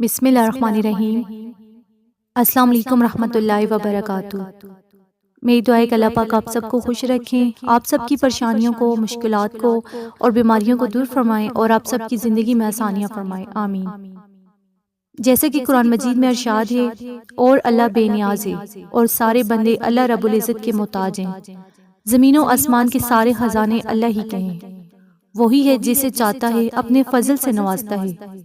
بسم اللہ الرحمن الرحیم۔ السلام علیکم رحمۃ اللہ وبرکاتہ۔ میری دعا ہے کہ اللہ پاک آپ سب کو خوش رکھیں، آپ سب کی پریشانیوں کو، مشکلات کو اور بیماریوں کو دور فرمائیں اور آپ سب کی زندگی میں آسانیاں فرمائیں، آمین۔ جیسے کہ قرآن مجید میں ارشاد ہے، اور اللہ بے نیاز ہے اور سارے بندے اللہ رب العزت کے محتاج ہیں۔ زمین و آسمان کے سارے خزانے اللہ ہی کے ہیں، وہی ہے جسے چاہتا ہے اپنے فضل سے نوازتا ہے۔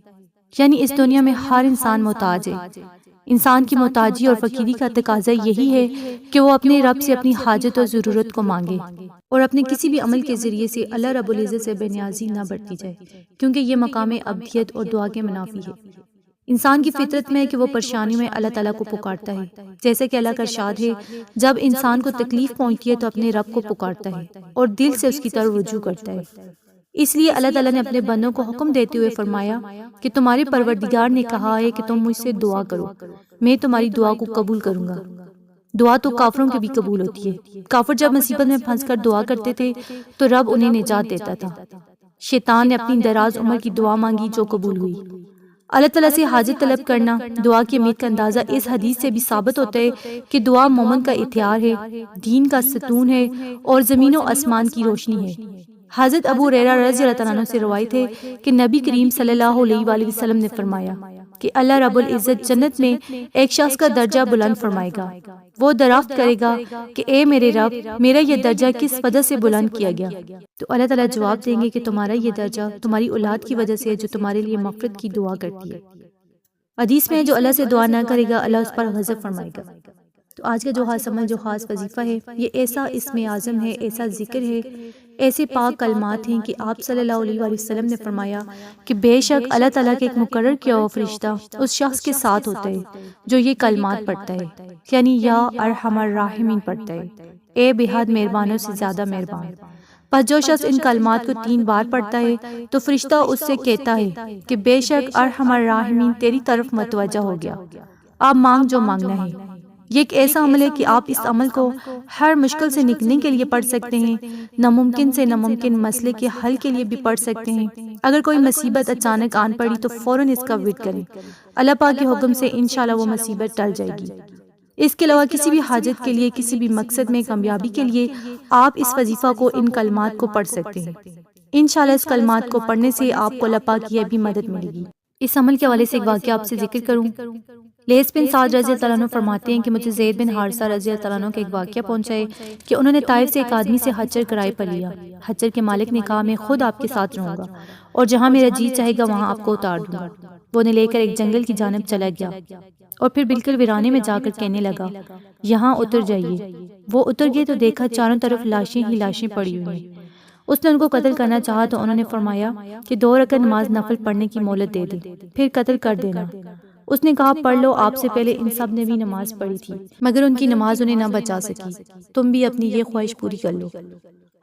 یعنی اس دنیا میں ہر انسان محتاج ہے۔ انسان کی محتاجی اور فقیری کا تقاضا یہی ہے کہ وہ اپنے رب سے اپنی حاجت اور ضرورت کو مانگے اور اپنے کسی بھی عمل کے ذریعے سے اللہ رب العزت سے بے نیازی نہ بڑھتی جائے، کیونکہ یہ مقام عبدیت اور دعا کے منافی ہے۔ انسان کی فطرت میں ہے کہ وہ پریشانی میں اللہ تعالیٰ کو پکارتا ہے، جیسے کہ اللہ کا ارشاد ہے، جب انسان کو تکلیف پہنچتی ہے تو اپنے رب کو پکارتا ہے اور دل سے اس کی طرف رجوع کرتا ہے۔ اس لیے اللہ تعالیٰ نے اپنے بندوں کو حکم دیتے ہوئے فرمایا کہ تمہارے پروردگار نے کہا ہے کہ تم مجھ سے دعا کرو، میں تمہاری دعا کو قبول کروں گا۔ دعا تو کافروں کی بھی قبول ہوتی ہے۔ کافر جب مصیبت میں پھنس کر دعا کرتے تھے تو رب انہیں نجات دیتا تھا۔ شیطان نے اپنی دراز عمر کی دعا مانگی جو قبول ہوئی۔ اللہ تعالیٰ سے حاجت طلب کرنا، دعا کی امید کا اندازہ اس حدیث سے بھی ثابت ہوتا ہے کہ دعا مومن کا ہتھیار ہے، دین کا ستون ہے اور زمین و آسمان کی روشنی ہے۔ حضرت ابو ہریرہ رضی اللہ تعالیٰ عنہ سے روایت ہے کہ نبی کریم صلی اللہ علیہ وآلہ وسلم نے فرمایا کہ اللہ رب العزت جنت میں ایک شخص کا درجہ بلند فرمائے گا۔ وہ دریافت کرے گا کہ اے میرے رب، میرا یہ درجہ کس وجہ سے بلند کیا گیا؟ تو اللہ تعالیٰ جواب دیں گے کہ تمہارا یہ درجہ تمہاری اولاد کی وجہ سے ہے جو تمہارے لیے مغفرت کی دعا کرتی ہے۔ حدیث میں جو اللہ سے دعا نہ کرے گا اللہ اس پر غضب فرمائے گا۔ تو آج کا جو خاص عمل، جو خاص وظیفہ ہے، یہ ایسا اسم اعظم ہے، ایسا ذکر ہے، ایسے پاک کلمات ہیں کہ آپ صلی اللہ علیہ وآلہ وسلم نے فرمایا کہ بے شک اللہ تعالیٰ کے ایک مقرر کیا ہوا فرشتہ اس شخص کے ساتھ ہوتا ہے جو یہ کلمات پڑھتا ہے، یعنی یا ارحم الراحمین پڑھتا ہے، اے بے حد مہربانوں سے زیادہ مہربان۔ پس جو شخص ان کلمات کو 3 بار پڑھتا ہے تو فرشتہ اس سے کہتا ہے کہ بے شک ارحم الراحمین تیری طرف متوجہ ہو گیا، آپ مانگ جو مانگنا ہے۔ یہ ایک ایسا عمل ہے کہ آپ اس عمل کو ہر مشکل سے نکلنے کے لیے پڑھ سکتے ہیں، ناممکن سے ناممکن مسئلے کے حل کے لیے بھی پڑھ سکتے ہیں۔ اگر کوئی مصیبت اچانک آن پڑی تو فوراً اس کا ورد کریں، اللہ پاک کے حکم سے انشاءاللہ وہ مصیبت ٹل جائے گی۔ اس کے علاوہ کسی بھی حاجت کے لیے، کسی بھی مقصد میں کامیابی کے لیے آپ اس وظیفہ کو، ان کلمات کو پڑھ سکتے ہیں۔ انشاءاللہ اس کلمات کو پڑھنے سے آپ کو اللہ پاک کی بھی مدد ملے گی۔ اس عمل کے حوالے سے ایک واقعہ آپ سے ذکر کروں۔ لیث بن سعد رضی اللہ عنہ فرماتے ہیں کہ مجھے زید بن حارثہ رضی اللہ عنہ کا ایک واقعہ پہنچا ہے کہ انہوں نے طائف سے ایک آدمی سے حجر کرائے پر لیا۔ حجر کے مالک نے کہا میں خود آپ کے ساتھ رہوں گا اور جہاں میرا جی چاہے گا وہاں آپ کو اتار دوں گا۔ وہ انہیں لے کر ایک جنگل کی جانب چلا گیا اور پھر بالکل ویرانے میں جا کر کہنے لگا یہاں اتر جائیے۔ وہ اتر گئے تو دیکھا چاروں طرف لاشیں ہی لاشیں پڑی ہوئی ہیں۔ اس نے ان کو قتل کرنا چاہا تو انہوں نے فرمایا کہ 2 رکعت نماز نفل پڑھنے کی مہلت دے دیں، پھر قتل کر دینا۔ اس نے کہا پڑھ لو، آپ سے پہلے ان سب نے بھی نماز پڑھی تھی مگر ان کی نماز انہیں نہ بچا سکی، تم بھی اپنی یہ خواہش پوری کر لو۔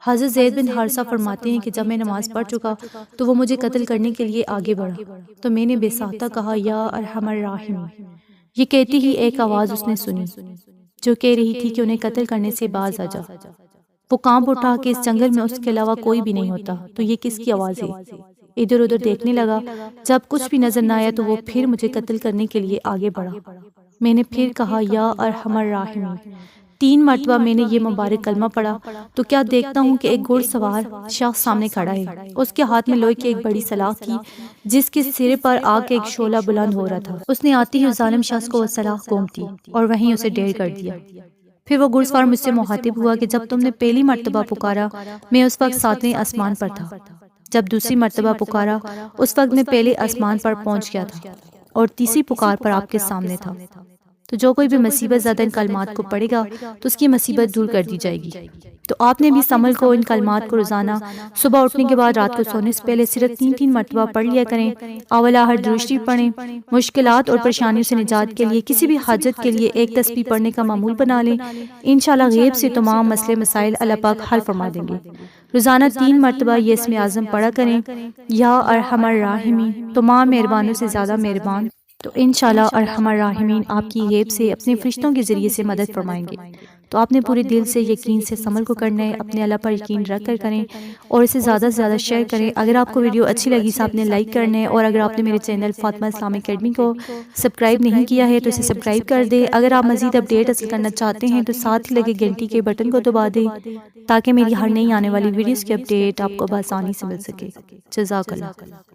حضرت زید بن حارثہ فرماتے ہیں کہ جب میں نماز پڑھ چکا تو وہ مجھے قتل کرنے کے لیے آگے بڑھا تو میں نے بے ساختہ کہا یا ارحم الراحمین۔ یہ کہتی ہی ایک آواز اس نے سنی جو کہہ رہی تھی کہ انہیں قتل کرنے سے باز آ جا۔ وہ کانپ اٹھا کہ اس جنگل میں اس کے علاوہ کوئی بھی نہیں ہوتا تو یہ کس کی آواز ہے؟ ادھر ادھر دیکھنے لگا، جب کچھ بھی نظر نہ آیا تو وہ پھر مجھے قتل کرنے کے لیے آگے بڑھا۔ میں نے پھر کہا یا ارحم الراحمین۔ 3 مرتبہ میں نے یہ مبارک کلمہ پڑھا تو کیا دیکھتا ہوں کہ ایک گھڑ سوار شخص سامنے کھڑا ہے، اس کے ہاتھ میں لوہے کی ایک بڑی سلاخ تھی جس کے سرے پر آگ کا ایک شعلہ بلند ہو رہا تھا۔ اس نے آتے ہی اس ظالم شخص کو وہ سلاخ گھونپ دی اور وہیں اسے ڈھیر کر دیا۔ پھر وہ گھڑ سوار مجھ سے مخاطب ہوا کہ جب تم نے پہلی مرتبہ پکارا میں اس وقت 7ویں آسمان پر تھا، جب دوسری مرتبہ پکارا اس وقت میں پہلے آسمان پر پہنچ گیا تھا اور تیسری پکار پر آپ کے سامنے تھا۔ تو جو کوئی بھی مصیبت زدہ ان کلمات کو پڑھے گا تو اس کی مصیبت دور کر دی جائے گی۔ تو آپ نے بھی اس عمل کو، ان کلمات کو روزانہ صبح اٹھنے کے بعد رات کو سونے سے پہلے صرف 3 مرتبہ پڑھ لیا کریں۔ اولا ہر درود شریف پڑھیں۔ مشکلات اور پریشانیوں سے نجات کے لیے کسی بھی حاجت کے لیے ایک تسبیح پڑھنے کا معمول بنا لیں، انشاءاللہ غیب سے تمام مسئلے مسائل اللہ پاک حل فرما دیں گے۔ روزانہ 3 مرتبہ یہ اسم اعظم پڑھا کریں، یا ارحم الراحمین، تمام مہربانوں سے زیادہ مہربان۔ تو انشاءاللہ ارحم الراحمین آپ کی غیب سے اپنے فرشتوں کے ذریعے سے مدد فرمائیں گے۔ تو آپ نے پورے دل سے یقین سے اس عمل کو کرنا ہے، اپنے اللہ پر یقین رکھ کر کریں اور اسے زیادہ سے زیادہ شیئر کریں۔ اگر آپ کو ویڈیو اچھی لگی تو آپ نے لائک کرنا ہے، اور اگر آپ نے میرے چینل فاطمہ اسلامک اکیڈمی کو سبسکرائب نہیں کیا ہے تو اسے سبسکرائب کر دیں۔ اگر آپ مزید اپڈیٹ حاصل کرنا چاہتے ہیں تو ساتھ ہی لگے گھنٹی کے بٹن کو دبا دیں تاکہ میری ہر نئی آنے والی ویڈیوز کی اپڈیٹ آپ کو بآسانی سے مل سکے۔ جزاک اللہ۔